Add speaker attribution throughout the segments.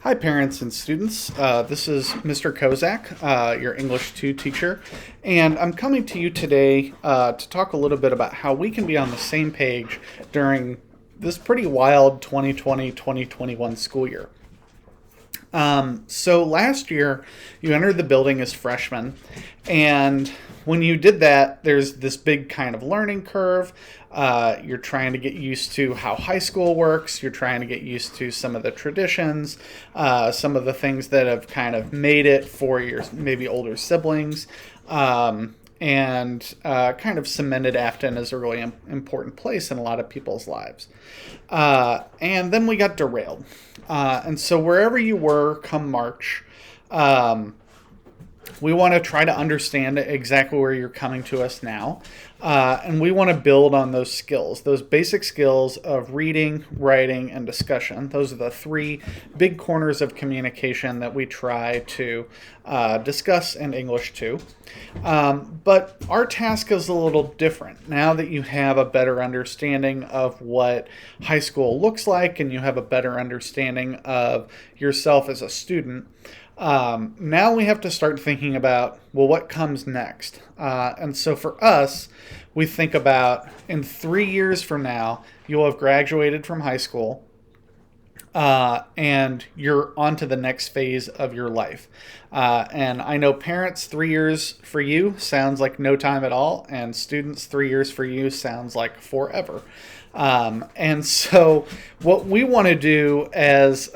Speaker 1: Hi, parents and students. This is Mr. Kozak, your English 2 teacher, and I'm coming to you today to talk a little bit about how we can be on the same page during this pretty wild 2020-2021 school year. So last year, you entered the building as freshmen, and when you did that, there's this big kind of learning curve. You're trying to get used to how high school works. You're trying to get used to some of the traditions, some of the things that have kind of made it for your maybe older siblings, and kind of cemented Afton as a really important place in a lot of people's lives. And then we got derailed. And so wherever you were come March, we want to try to understand exactly where you're coming to us now. And we want to build on those skills, those basic skills of reading, writing, and discussion. Those are the three big corners of communication that we try to discuss in English 2. But our task is a little different. Now that you have a better understanding of what high school looks like and you have a better understanding of yourself as a student, now we have to start thinking about, well, what comes next? And so for us, we think about in 3 years from now, you'll have graduated from high school, and you're on to the next phase of your life. And I know parents, 3 years for you sounds like no time at all, and students, 3 years for you sounds like forever. And so what we want to do as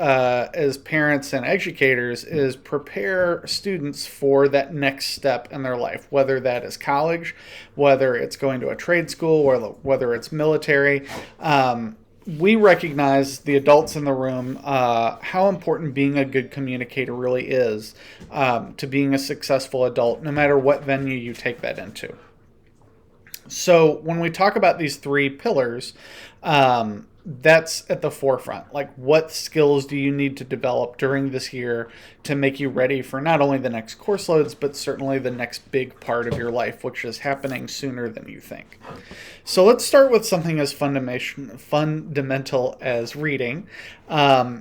Speaker 1: parents and educators is prepare students for that next step in their life, whether that is college, whether it's going to a trade school, or whether it's military. We recognize, the adults in the room, how important being a good communicator really is to being a successful adult, no matter what venue you take that into. So when we talk about these three pillars, that's at the forefront. Like, what skills do you need to develop during this year to make you ready for not only the next course loads, but certainly the next big part of your life, which is happening sooner than you think. So let's start with something as fundamental as reading.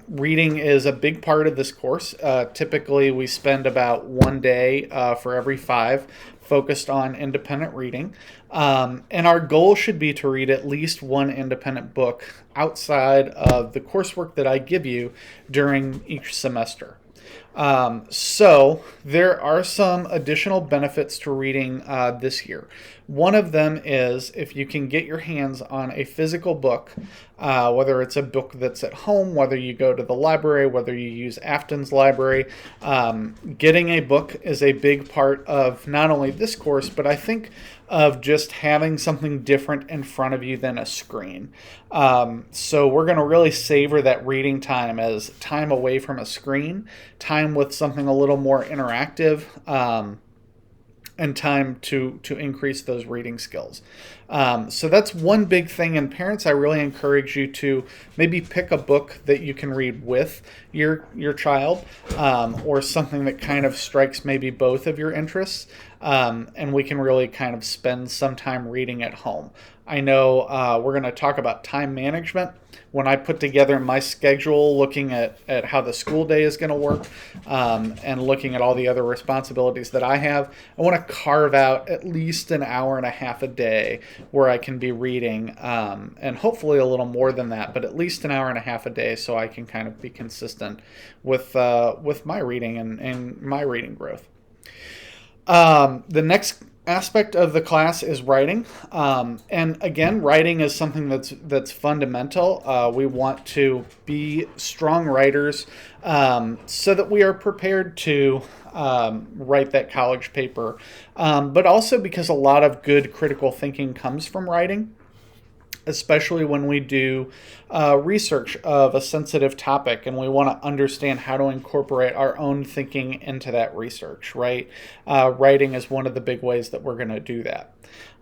Speaker 1: Reading is a big part of this course. Typically, we spend about 1 day for every 5 focused on independent reading. And our goal should be to read at least one independent book outside of the coursework that I give you during each semester. So there are some additional benefits to reading this year. One of them is if you can get your hands on a physical book, whether it's a book that's at home, whether you go to the library, whether you use Afton's library, getting a book is a big part of not only this course, but I think of just having something different in front of you than a screen. So we're going to really savor that reading time as time away from a screen, time with something a little more interactive, and time to increase those reading skills. So that's one big thing. And parents, I really encourage you to maybe pick a book that you can read with your child, or something that kind of strikes maybe both of your interests. And we can really kind of spend some time reading at home. I know we're going to talk about time management. When I put together my schedule, looking at how the school day is going to work, and looking at all the other responsibilities that I have, I want to carve out at least an hour and a half a day where I can be reading, and hopefully a little more than that, but at least an hour and a half a day so I can kind of be consistent with my reading and my reading growth. The next aspect of the class is writing, and again, writing is something that's fundamental. We want to be strong writers, so that we are prepared to write that college paper, but also because a lot of good critical thinking comes from writing, especially when we do research of a sensitive topic and we want to understand how to incorporate our own thinking into that research, right? Writing is one of the big ways that we're going to do that.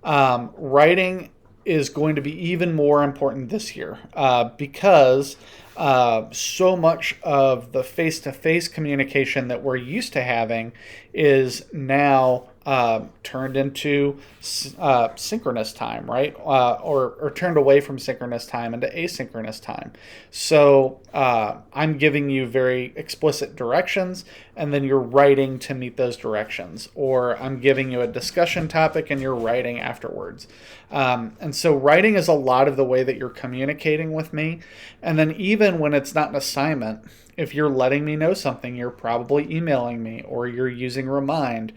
Speaker 1: Writing is going to be even more important this year, because so much of the face-to-face communication that we're used to having is now turned into synchronous time, right? Or turned away from synchronous time into asynchronous time. So I'm giving you very explicit directions, and then you're writing to meet those directions. Or I'm giving you a discussion topic, and you're writing afterwards. And so writing is a lot of the way that you're communicating with me. And then even when it's not an assignment, if you're letting me know something, you're probably emailing me or you're using Remind.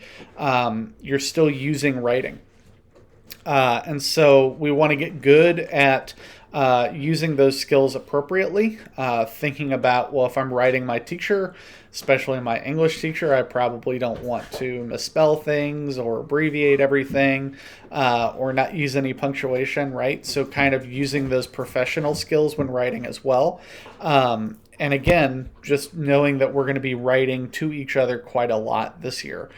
Speaker 1: You're still using writing. And so we want to get good at using those skills appropriately, thinking about, well, if I'm writing my teacher, especially my English teacher, I probably don't want to misspell things or abbreviate everything or not use any punctuation, right? So kind of using those professional skills when writing as well. And again, just knowing that we're going to be writing to each other quite a lot this year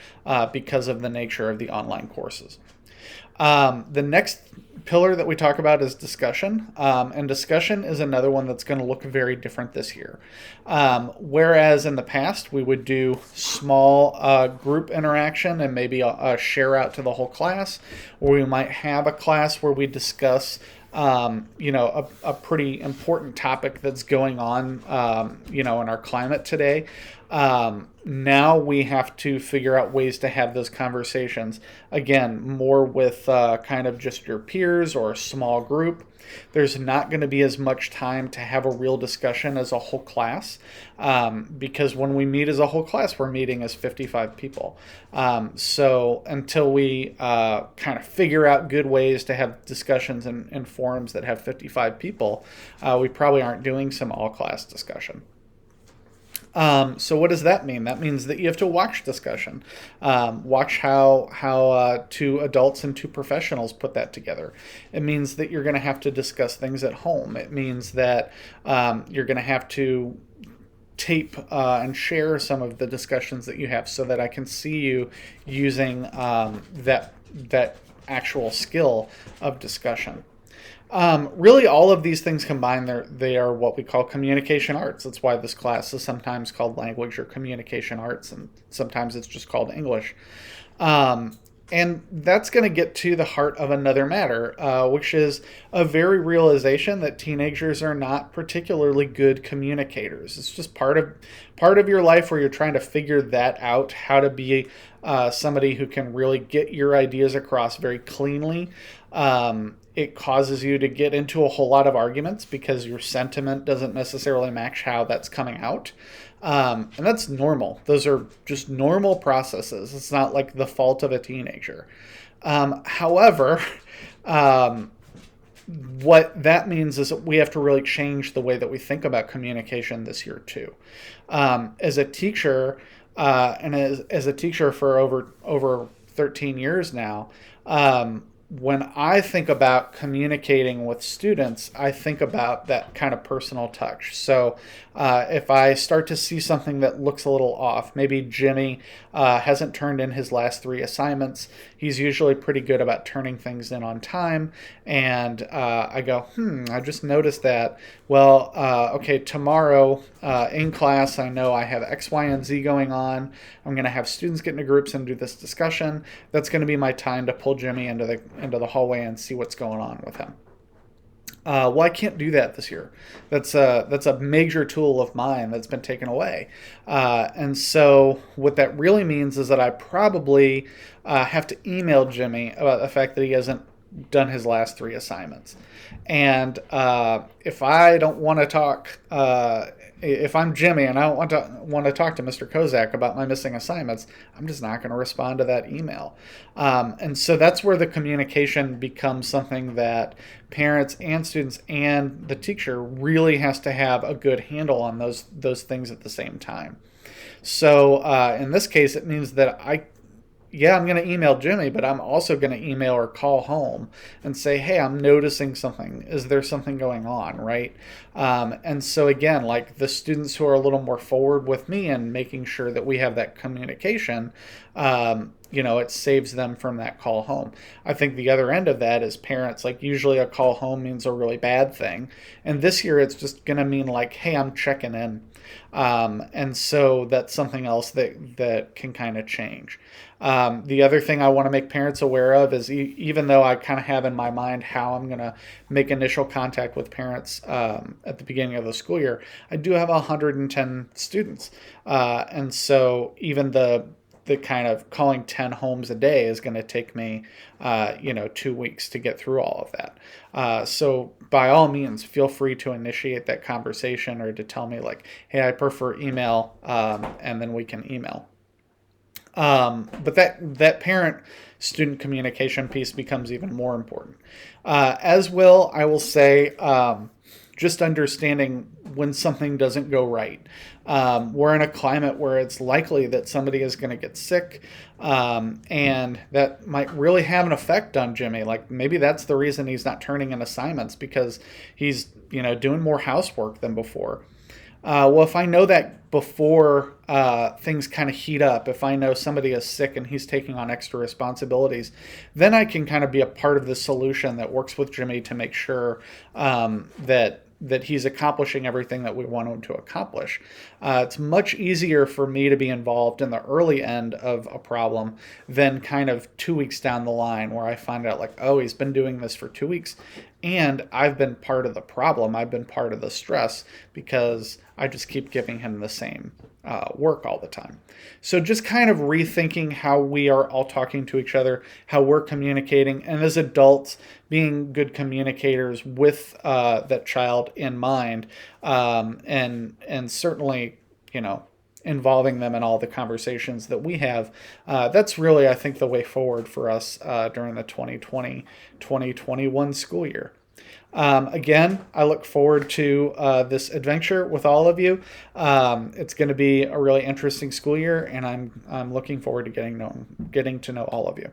Speaker 1: because of the nature of the online courses. The next pillar that we talk about is discussion. And discussion is another one that's going to look very different this year. Whereas in the past, we would do small group interaction and maybe a share out to the whole class, or we might have a class where we discuss a pretty important topic that's going on, in our climate today. Now we have to figure out ways to have those conversations, again, more with kind of just your peers or a small group. There's not going to be as much time to have a real discussion as a whole class because when we meet as a whole class, we're meeting as 55 people. So until we kind of figure out good ways to have discussions in forums that have 55 people, we probably aren't doing some all-class discussion. So what does that mean? That means that you have to watch discussion. Watch how two adults and two professionals put that together. It means that you're going to have to discuss things at home. It means that you're going to have to tape and share some of the discussions that you have so that I can see you using that actual skill of discussion. Really, all of these things combined, they are what we call communication arts. That's why this class is sometimes called language or communication arts, and sometimes it's just called English. And that's going to get to the heart of another matter, which is a very realization that teenagers are not particularly good communicators. It's just part of your life where you're trying to figure that out, how to be somebody who can really get your ideas across very cleanly. It causes you to get into a whole lot of arguments because your sentiment doesn't necessarily match how that's coming out. And that's normal. Those are just normal processes. It's not like the fault of a teenager. However, what that means is that we have to really change the way that we think about communication this year too. As a teacher, and as a teacher for over 13 years now, when I think about communicating with students, I think about that kind of personal touch. So if I start to see something that looks a little off, maybe Jimmy hasn't turned in his last 3 assignments. He's usually pretty good about turning things in on time. And I go, I just noticed that. Well, okay, tomorrow in class, I know I have X, Y, and Z going on. I'm going to have students get into groups and do this discussion. That's going to be my time to pull Jimmy into the hallway and see what's going on with him. Well, I can't do that this year. That's a major tool of mine that's been taken away. And so what that really means is that I probably have to email Jimmy about the fact that he hasn't done his last 3 assignments. And if I don't want to talk, if I'm Jimmy and I don't want to talk to Mr. Kozak about my missing assignments, I'm just not going to respond to that email. And so that's where the communication becomes something that parents and students and the teacher really has to have a good handle on those things at the same time. So in this case, it means that I'm going to email Jimmy, but I'm also going to email or call home and say, hey, I'm noticing something. Is there something going on, right? And so again, like the students who are a little more forward with me and making sure that we have that communication, it saves them from that call home. I think the other end of that is parents, like usually a call home means a really bad thing. And this year it's just going to mean like, hey, I'm checking in. And so that's something else that can kind of change. The other thing I want to make parents aware of is even though I kind of have in my mind how I'm going to make initial contact with parents at the beginning of the school year, I do have 110 students. And so even the kind of calling 10 homes a day is going to take me, 2 weeks to get through all of that. So by all means, feel free to initiate that conversation or to tell me like, hey, I prefer email, and then we can email. But that parent student communication piece becomes even more important. As will, I will say, just understanding when something doesn't go right. We're in a climate where it's likely that somebody is going to get sick, and that might really have an effect on Jimmy. Like maybe that's the reason he's not turning in assignments, because he's doing more housework than before. Well, if I know that before things kind of heat up, if I know somebody is sick and he's taking on extra responsibilities, then I can kind of be a part of the solution that works with Jimmy to make sure that he's accomplishing everything that we want him to accomplish. It's much easier for me to be involved in the early end of a problem than kind of 2 weeks down the line where I find out like, oh, he's been doing this for 2 weeks and I've been part of the problem. I've been part of the stress because I just keep giving him the same work all the time. So just kind of rethinking how we are all talking to each other, how we're communicating, and as adults, being good communicators with that child in mind, and certainly, involving them in all the conversations that we have. That's really, I think, the way forward for us during the 2020-2021 school year. Again, I look forward to this adventure with all of you. It's going to be a really interesting school year, and I'm looking forward to getting to know all of you.